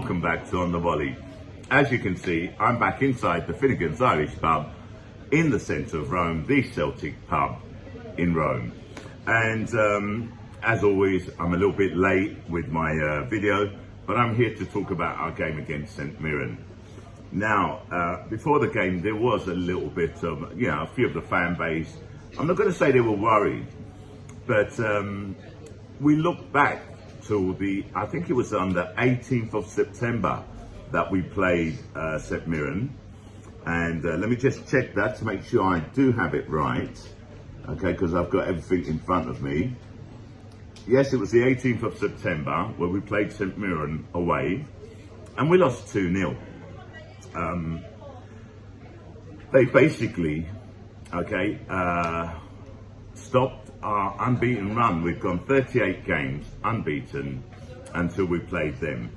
welcome back to On The Volley. As you can see, I'm back inside the Finnegan's Irish pub in the centre of Rome, the Celtic pub in Rome. And as always, I'm a little bit late with my video, but I'm here to talk about our game against St Mirren. Now, before the game, there was a little bit of, a few of the fan base, I'm not going to say they were worried, but we look back to I think it was on the 18th of September that we played St Mirren. And let me just check that to make sure I do have it right. Okay, because I've got everything in front of me. Yes, it was the 18th of September where we played St Mirren away and we lost 2-0. They basically, stopped our unbeaten run. We've gone 38 games unbeaten until we played them.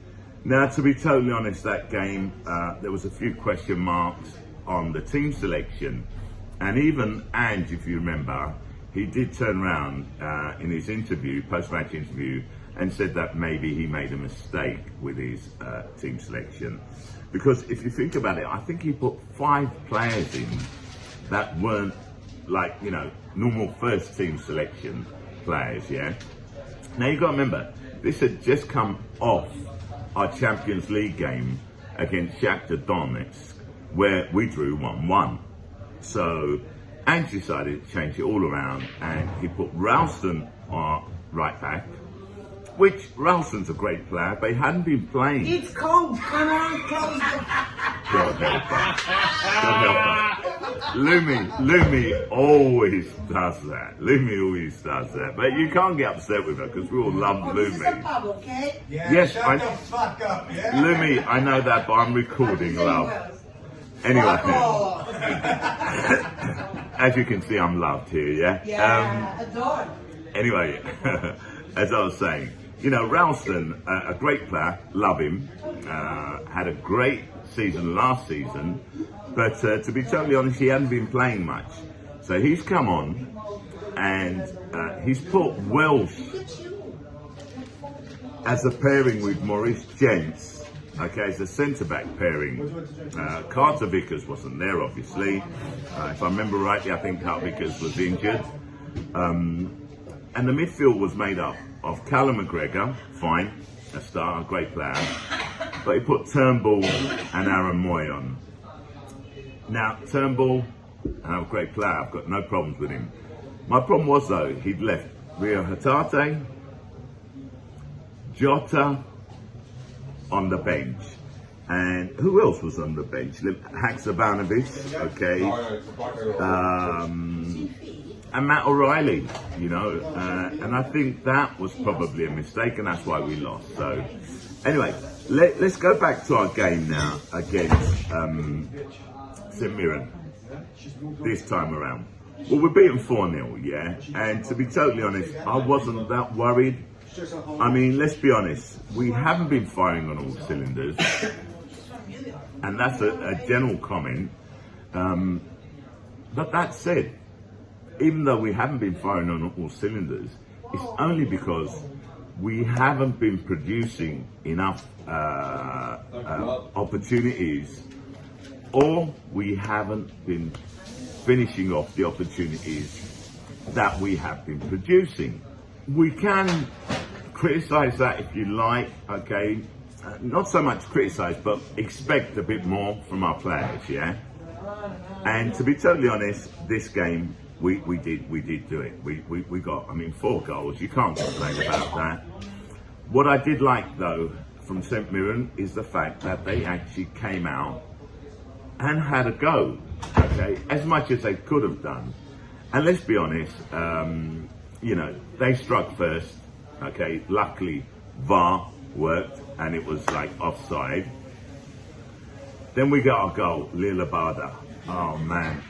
Now, to be totally honest, that game, there was a few question marks on the team selection. And even Ange, if you remember, he did turn around in his interview, post-match interview, and said that maybe he made a mistake with his team selection. Because if you think about it, I think he put 5 players in that weren't normal first team selection players, yeah? Now you got to remember, this had just come off our Champions League game against Shakhtar Donetsk, where we drew 1-1. So Ange decided to change it all around and he put Ralston on right back, which Ralston's a great player, but he hadn't been playing. It's cold, come on, close the... God help her. God help her. Lumi always does that. Lumi always does that. But you can't get upset with her because we all love Lumi. This is a pub, okay? Yeah, yes, shut the fuck up, yeah? Lumi, I know that, but I'm recording, love. Anyway, as you can see, I'm loved here, yeah? Yeah, adored. Anyway, as I was saying, Ralston, a great player, love him, had a great season last season, but to be totally honest, he hadn't been playing much. So he's come on and he's put Welsh as a pairing with Maurice Gents, as a centre-back pairing. Carter Vickers wasn't there, obviously. If I remember rightly, I think Carter Vickers was injured. And the midfield was made up of Callum McGregor, fine, a star, a great player, but he put Turnbull and Aaron Moy on. Now, Turnbull, a great player, I've got no problems with him. My problem was, though, he'd left Rio Hatate, Jota on the bench. And who else was on the bench? Haksabanovic, and Matt O'Reilly, and I think that was probably a mistake, and that's why we lost. So, anyway, let's go back to our game now against St Mirren this time around. Well, we're beaten 4-0, yeah? And to be totally honest, I wasn't that worried. I mean, let's be honest, we haven't been firing on all cylinders, and that's a general comment. But that said, even though we haven't been firing on all cylinders, it's only because we haven't been producing enough opportunities, or we haven't been finishing off the opportunities that we have been producing. We can criticise that if you like, not so much criticise, but expect a bit more from our players, yeah? And to be totally honest, this game, we did do it. We got, 4 goals. You can't complain about that. What I did like, though, from St Mirren is the fact that they actually came out and had a go, as much as they could have done. And let's be honest, they struck first, luckily VAR worked and it was offside. Then we got our goal, Lila Bada. Oh man.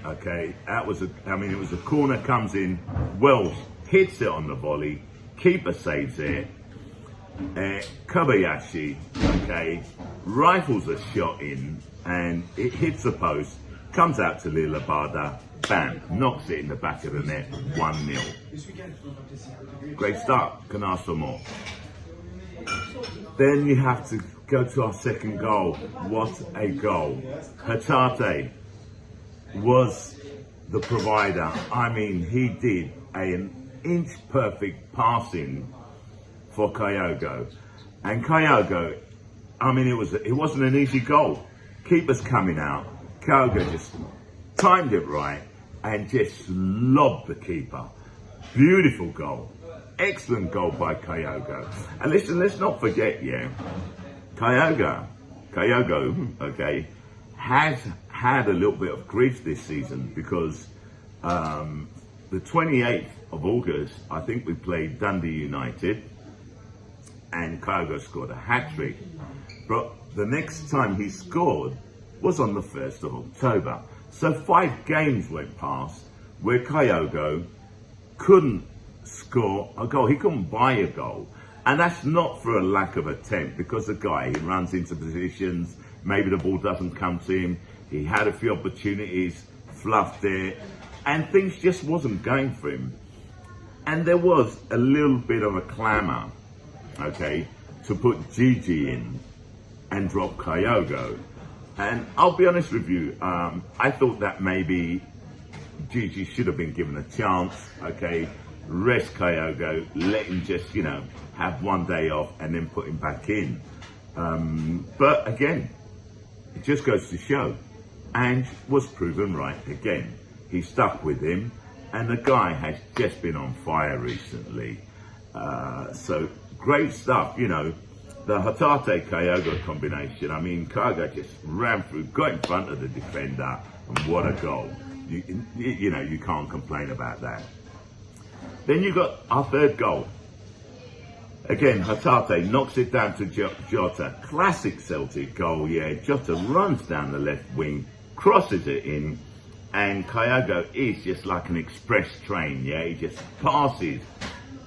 That was it was a corner, comes in, Welsh hits it on the volley, keeper saves it, Kobayashi, rifles a shot in, and it hits the post, comes out to Lila Bada, bam, knocks it in the back of the net, 1-0. Great start, can ask for more. Then you have to go to our second goal. What a goal. Hatate was the provider. I mean, he did an inch perfect passing for Kyogo. And Kyogo, I mean, it wasn't an easy goal. Keeper's coming out. Kyogo just timed it right and just lobbed the keeper. Beautiful goal. Excellent goal by Kyogo. And listen, let's not forget, Kyogo, okay, has had a little bit of grief this season because the 28th of August, I think we played Dundee United and Kyogo scored a hat-trick. But the next time he scored was on the 1st of October. So 5 games went past where Kyogo couldn't score a goal. He couldn't buy a goal. And that's not for a lack of attempt, because the guy, he runs into positions, maybe the ball doesn't come to him. He had a few opportunities, fluffed it, and things just wasn't going for him. And there was a little bit of a clamour, okay, to put Gigi in and drop Kyogo. And I'll be honest with you, I thought that maybe Gigi should have been given a chance, okay, rest Kyogo, let him just, have one day off and then put him back in. But again, it just goes to show, Ange was proven right again. He stuck with him, and the guy has just been on fire recently. So great stuff, the Hatate-Kyogo combination. I mean, Kyogo just ran through, got in front of the defender, and what a goal. You can't complain about that. Then you got our third goal. Again, Hatate knocks it down to Jota. Classic Celtic goal, Jota runs down the left wing, crosses it in, and Kyogo is just like an express train, He just passes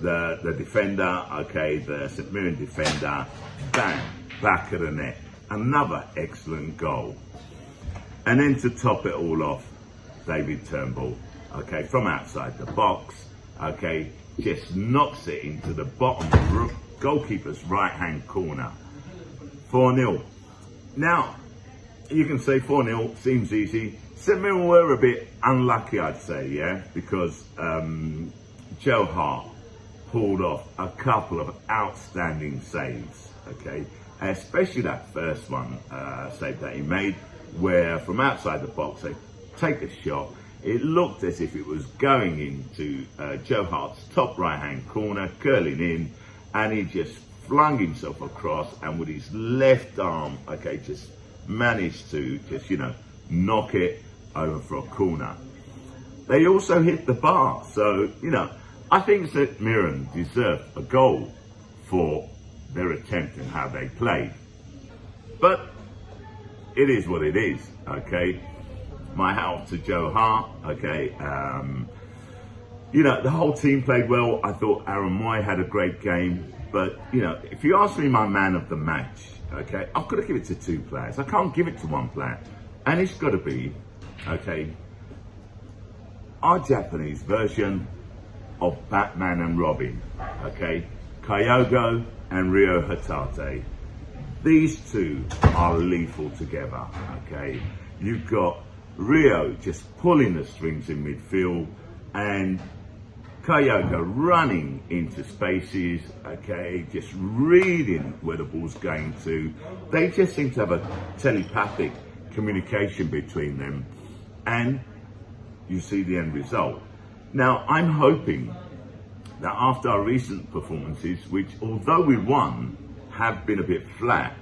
the defender, okay, the St Mirren defender, bang, back of the net. Another excellent goal. And then to top it all off, David Turnbull, okay, from outside the box, okay, just knocks it into the bottom goalkeeper's right-hand corner. 4-0. Now, you can say 4-0 seems easy. St Mirren were a bit unlucky, I'd say, because Joe Hart pulled off a couple of outstanding saves, okay, especially that first one save that he made, where from outside the box they take a shot. It looked as if it was going into Joe Hart's top right-hand corner, curling in, and he just flung himself across, and with his left arm, okay, just managed to just, knock it over for a corner. They also hit the bar, so, I think that Mirren deserved a goal for their attempt and how they played. But it is what it is, okay? My hat off to Joe Hart, okay? The whole team played well. I thought Aaron Moy had a great game. But, if you ask me my man of the match, okay, I've got to give it to 2 players. I can't give it to 1 player. And it's got to be, okay, our Japanese version of Batman and Robin, okay? Kyogo and Ryo Hatate. These two are lethal together, okay? You've got Ryo just pulling the strings in midfield, and Kyogo running into spaces, okay, just reading where the ball's going to. They just seem to have a telepathic communication between them, and you see the end result. Now, I'm hoping that after our recent performances, which although we won, have been a bit flat,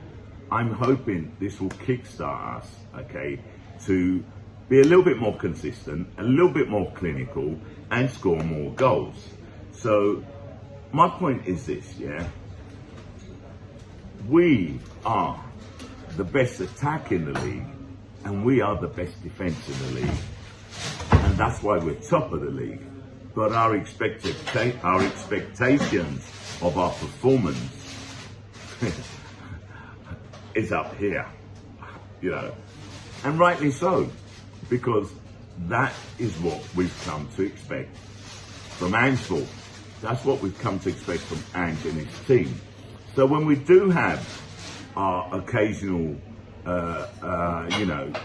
I'm hoping this will kickstart us, okay, to be a little bit more consistent, a little bit more clinical, and score more goals. So my point is this, we are the best attack in the league, and we are the best defence in the league, and that's why we're top of the league. But our expectations of our performance is up here, and rightly so, because that is what we've come to expect from Ange. That's what we've come to expect from Ange and his team. So when we do have our occasional,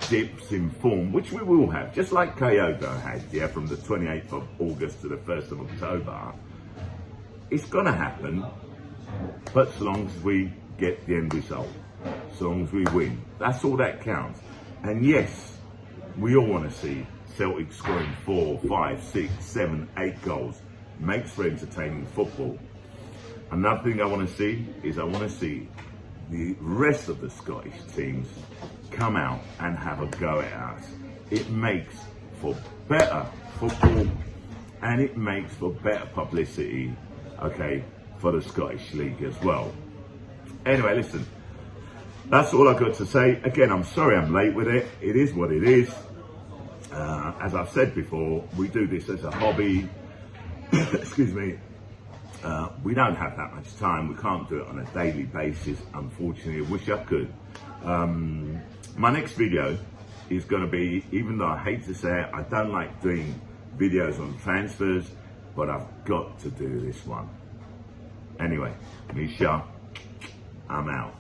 dips in form, which we will have, just like Kyogo had, yeah, from the 28th of August to the 1st of October. It's gonna happen, but as long as we get the end result, as long as we win, that's all that counts. And yes, we all want to see Celtic scoring 4, 5, 6, 7, 8 goals. Makes for entertaining football. Another thing I want to see is I want to see the rest of the Scottish teams come out and have a go at us. It makes for better football and it makes for better publicity, okay, for the Scottish League as well. Anyway, listen, that's all I've got to say. Again, I'm sorry I'm late with it. It is what it is. As I've said before, we do this as a hobby. Excuse me. We don't have that much time. We can't do it on a daily basis, unfortunately. I wish I could. My next video is going to be, even though I hate to say it, I don't like doing videos on transfers, but I've got to do this one. Anyway, Misha, I'm out.